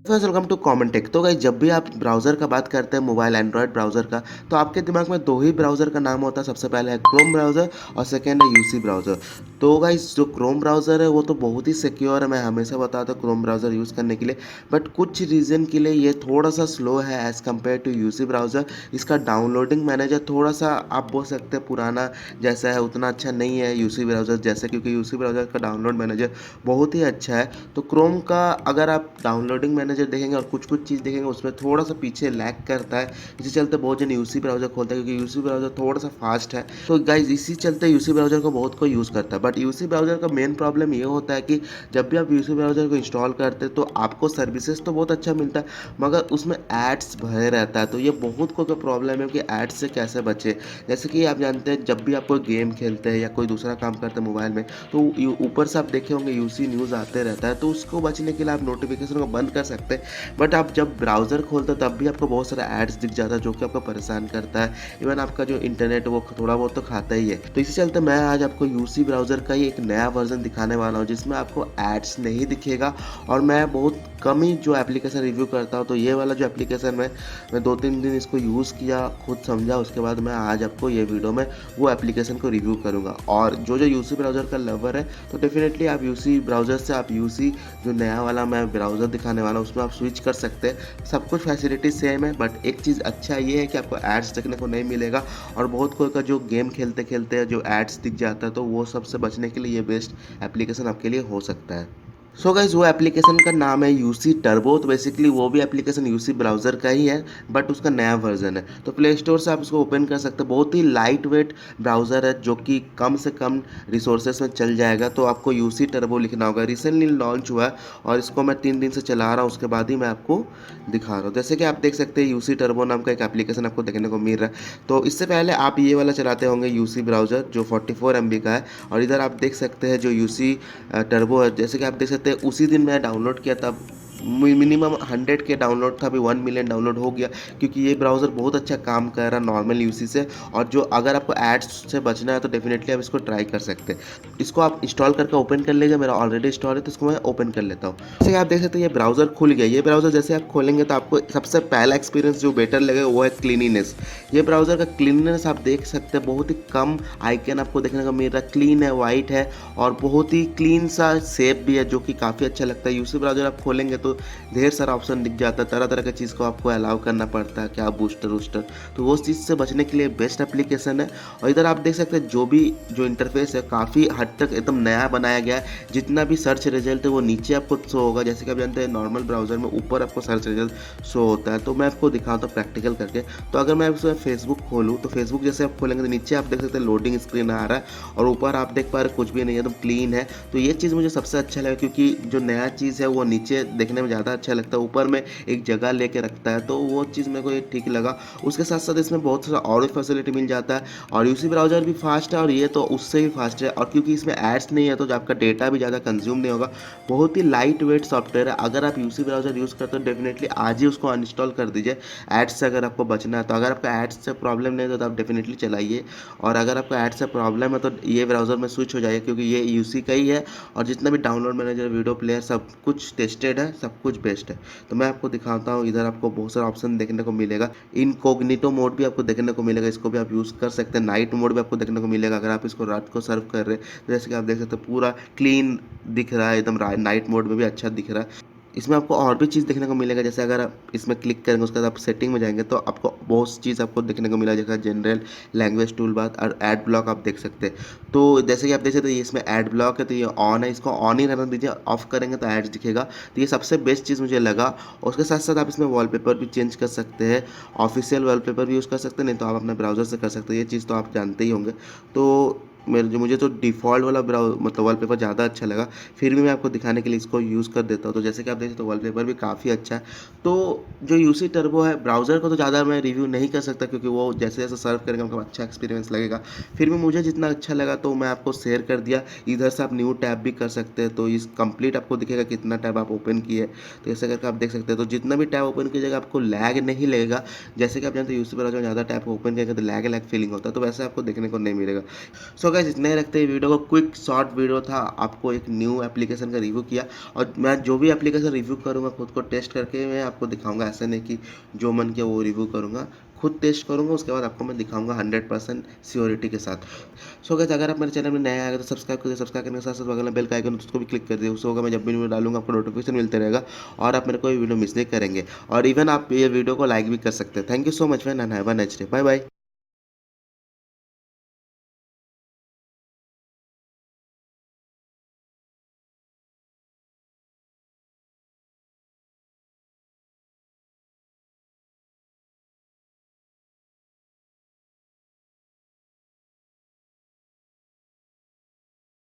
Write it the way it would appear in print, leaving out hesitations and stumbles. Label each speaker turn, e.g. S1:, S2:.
S1: First welcome to common tech. तो guys जब भी आप ब्राउज़र का बात करते हैं मोबाइल एंड्रॉयड ब्राउज़र का, तो आपके दिमाग में 2 ही ब्राउज़र का नाम होता है। सबसे पहले है क्रोम ब्राउज़र और सेकंड है यूसी ब्राउज़र। तो गाइस जो क्रोम ब्राउज़र है वो तो बहुत ही सिक्योर है, मैं हमेशा बताता हूँ क्रोम ब्राउज़र यूज़ करने के लिए। बट कुछ रीज़न के लिए ये थोड़ा-सा स्लो है as compare to UC browser. इसका डाउनलोडिंग मैनेजर थोड़ा-सा आप बोल सकते हैं पुराना जैसा है, उतना अच्छा नहीं है यूसी ब्राउज़र जैसे, क्योंकि यूसी ब्राउज़र का डाउनलोड मैनेजर बहुत ही अच्छा है। तो क्रोम का अगर आप डाउनलोडिंग मैनेजर देखेंगे और कुछ-कुछ चीज़ देखेंगे उसमें थोड़ा-सा पीछे लैग करता है। इसी चलते बहुत जन यूसी ब्राउज़र खोलते हैं क्योंकि यूसी ब्राउज़र थोड़ा-सा फास्ट है। तो गाइज़ इसी चलते यूसी ब्राउज़र को बहुत कोई यूज़ करता है। बट यूसी ब्राउज़र का मेन प्रॉब्लम ये होता है कि जब भी आप यूसी ब्राउज़र को इंस्टॉल करते हैं तो आपको सर्विसेज़ तो बहुत अच्छा मिलता है, मगर उसमें एड्स भरे रहता है। तो ये बहुत को प्रॉब्लम है कि एड्स से कैसे बचें। जैसे कि आप जानते हैं जब भी आप कोई गेम खेलते हैं या कोई दूसरा काम करते हैं मोबाइल में, तो ऊपर से आप देखे होंगे यूसी न्यूज़ आते रहता है, तो उसको बचने के लिए आप नोटिफिकेशन को बंद कर सकते हैं। बट आप जब ब्राउज़र खोलते हो तब भी आपको बहुत सारा एड्स दिख जाता है जो कि आपको परेशान करता है। इवन आपका जो इंटरनेट वो थोड़ा बहुत तो खाता ही है। तो इसी चलते मैं आज आपको यूसी ब्राउज़र का ही एक नया वर्जन दिखाने वाला हूँ जिसमें आपको एड्स नहीं दिखेगा। और मैं बहुत कम ही जो एप्लीकेशन रिव्यू करता हूँ, तो ये वाला जो एप्लीकेशन है मैं 2-3 दिन इसको यूज़ किया, खुद समझा, उसके बाद मैं आज आपको ये वीडियो में वो एप्लीकेशन को रिव्यू करूँगा। और जो यूसी ब्राउज़र का लवर है तो डेफिनेटली आप यूसी ब्राउज़र से आप यूसी जो नया वाला मैं ब्राउज़र दिखाने वाला हूँ उसमें आप स्विच कर सकते हैं। सब कुछ फैसिलिटी सेम है, बट एक चीज़ अच्छा ये है कि आपको एड्स देखने को नहीं मिलेगा। और बहुत कोई का जो गेम खेलते खेलते जो एड्स दिख जाता है, तो वो सबसे बचने के लिए ये बेस्ट एप्लीकेशन आपके लिए हो सकता है। सो गाइस वो एप्लीकेशन का नाम है यूसी टर्बो। तो बेसिकली वो भी एप्लीकेशन यूसी ब्राउज़र का ही है, बट उसका नया वर्जन है। तो प्ले स्टोर से आप उसको ओपन कर सकते हैं। बहुत ही लाइट वेट ब्राउज़र है जो कि कम से कम रिसोर्सेज में चल जाएगा। तो आपको यूसी टर्बो लिखना होगा। रिसेंटली लॉन्च हुआ है और इसको मैं 3 दिन से चला रहा हूँ, उसके बाद ही मैं आपको दिखा रहा हूँ। जैसे कि आप देख सकते हैं यूसी टर्बो नाम का एक एप्लीकेशन आपको देखने को मिल रहा है। तो इससे पहले आप ये वाला चलाते होंगे यूसी ब्राउज़र जो 44 MB का है। और इधर आप देख सकते हैं जो यूसी टर्बो है, जैसे कि आप देख सकते हैं उसी दिन मैं डाउनलोड किया था। मिनिमम 100 के डाउनलोड था, अभी 1 मिलियन डाउनलोड हो गया, क्योंकि ये ब्राउज़र बहुत अच्छा काम कर रहा है नॉर्मल यूसी से। और जो अगर आपको एड्स से बचना है तो डेफिनेटली आप इसको ट्राई कर सकते हैं। इसको आप इंस्टॉल करके ओपन कर लीजिए। मेरा ऑलरेडी इंस्टॉल है तो इसको मैं ओपन कर लेता हूँ। जैसे कि आप देख सकते हैं ये ब्राउज़र खुल गया। ये ब्राउज़र जैसे आप खोलेंगे तो आपको सबसे पहला एक्सपीरियंस जो बेटर लगेगा वो है क्लीनिनेस। ये ब्राउज़र का क्लीननेस आप देख सकते हैं, बहुत ही कम आइकन आपको देखने को मिल रहा है, क्लीन है, वाइट है और बहुत ही क्लीन सा शेप भी है जो कि काफ़ी अच्छा लगता है। यूसी ब्राउज़र आप खोलेंगे तो ढेर सारा ऑप्शन दिख जाता है, तरह तरह की चीज़ को आपको अलाउ करना पड़ता है, क्या बूस्टर वूस्टर, तो वो चीज़ से बचने के लिए बेस्ट एप्लीकेशन है। और इधर आप देख सकते हैं जो भी जो इंटरफेस है काफ़ी हद तक एकदम नया बनाया गया है। जितना भी सर्च रिजल्ट है वो नीचे आपको शो होगा। जैसे कि आप जानते हैं नॉर्मल ब्राउज़र में ऊपर आपको सर्च रिजल्ट शो होता है। तो मैं आपको दिखाता हूँ प्रैक्टिकल करके। तो अगर मैं उसमें फेसबुक खोलूँ तो फेसबुक जैसे आप खोलेंगे तो नीचे आप देख सकते हैं लोडिंग स्क्रीन आ रहा है और ऊपर आप देख पा रहे कुछ भी नहीं है, एकदम क्लीन है। तो ये चीज़ मुझे सबसे अच्छा लगा, क्योंकि जो नया चीज़ है वो नीचे देखने में ज़्यादा अच्छा लगता है, ऊपर में एक जगह लेके रखता है, तो वो चीज़ मेरे को ये ठीक लगा। उसके साथ साथ इसमें बहुत सारा और भी फैसिलिटी मिल जाता है। और यूसी ब्राउज़र भी फास्ट है और ये तो उससे भी फास्ट है। और क्योंकि इसमें एड्स नहीं है तो जो आपका डेटा भी ज़्यादा कंज्यूम नहीं होगा। बहुत ही लाइट वेट सॉफ्टवेयर है। अगर आप यूसी ब्राउज़र यूज़ करते हो डेफिनेटली आज ही उसको अनइंस्टॉल कर दीजिए, एड्स से अगर आपको बचना है तो। अगर आपका एड्स से प्रॉब्लम नहीं है तो आप डेफिनेटली चलाइए। और अगर आपको एड्स से प्रॉब्लम है तो ये ब्राउज़र में स्विच हो जाइए, क्योंकि ये यूसी का ही है। और जितना भी डाउनलोड मैनेजर, वीडियो प्लेयर, सब कुछ टेस्टेड है, सब कुछ बेस्ट है। तो मैं आपको दिखाता हूँ। इधर आपको बहुत सारा ऑप्शन देखने को मिलेगा। इनकॉग्निटो मोड भी आपको देखने को मिलेगा, इसको भी आप यूज़ कर सकते हैं। नाइट मोड भी आपको देखने को मिलेगा अगर आप इसको रात को सर्व कर रहे हैं। तो जैसे कि आप देख सकते हैं पूरा क्लीन दिख रहा है एकदम, नाइट मोड में भी अच्छा दिख रहा है। इसमें आपको और भी चीज़ देखने को मिलेगा। जैसे अगर आप इसमें क्लिक करेंगे उसके बाद आप सेटिंग में जाएंगे तो आपको बहुत सी चीज़ आपको देखने को मिला, जैसे जनरल, लैंग्वेज टूल बार और एड ब्लॉक आप देख सकते हैं। तो जैसे कि आप देख सकते हैं ये इसमें एड ब्लॉक है तो ये ऑन है, इसको ऑन ही रहने दीजिए। ऑफ करेंगे तो एड्स दिखेगा। तो ये सबसे बेस्ट चीज़ मुझे लगा। और उसके साथ साथ आप इसमें वॉलपेपर भी चेंज कर सकते हैं। ऑफिशियल वॉलपेपर भी यूज़ कर सकते हैं, नहीं तो आप अपने ब्राउज़र से कर सकते हैं। ये चीज़ तो आप जानते ही होंगे। तो मुझे तो डिफ़ॉल्ट वाला मतलब वॉलपेपर ज़्यादा अच्छा लगा। फिर भी मैं आपको दिखाने के लिए इसको यूज़ कर देता हूँ। तो जैसे कि आप देख सकते हो वॉलपेपर भी काफ़ी अच्छा है। तो जो यूसी टर्बो है ब्राउज़र को तो ज़्यादा मैं रिव्यू नहीं कर सकता, क्योंकि वो जैसे जैसे सर्व करेंगे आपको अच्छा एक्सपीरियंस लगेगा। फिर भी मुझे जितना अच्छा लगा तो मैं आपको शेयर कर दिया। इधर से आप न्यू टैब भी कर सकते हैं, तो इस कंप्लीट आपको दिखेगा कितना टैब आप ओपन किए। तो ऐसे करके आप देख सकते हैं। तो जितना भी टैब ओपन कीजिएगा आपको लैग नहीं लगेगा। जैसे कि आप जानते हैं यूसी ब्राउज़र में ज़्यादा टैब ओपन करेंगे तो लैग लैग फीलिंग होता है, तो वैसे आपको देखने को नहीं मिलेगा। सो गाइस इतना ही रखते हैं वीडियो को, क्विक शॉर्ट वीडियो था, आपको एक न्यू एप्लीकेशन का रिव्यू किया। और मैं जो भी एप्लीकेशन रिव्यू करूँगा खुद को टेस्ट करके मैं आपको दिखाऊँगा, ऐसा नहीं कि जो मन किया वो रिव्यू करूँगा, खुद टेस्ट करूँगा उसके बाद आपको मैं दिखाऊँगा 100% श्योरिटी के साथ। सो गाइस अगर आप मेरे चैनल में नए आए हैं तो सब्सक्राइब करिए, सब्सक्राइब करने के साथ साथ बगल में बेल का आइकन उसको भी क्लिक कर दिए, उससे होगा मैं जब भी वीडियो डालूँगा आपको नोटिफिकेशन मिलते रहेगा और आप मेरे कोई वीडियो मिस नहीं करेंगे। और इवन आप ये वीडियो को लाइक भी कर सकते हैं। Thank you so much man and have a nice day. Bye bye.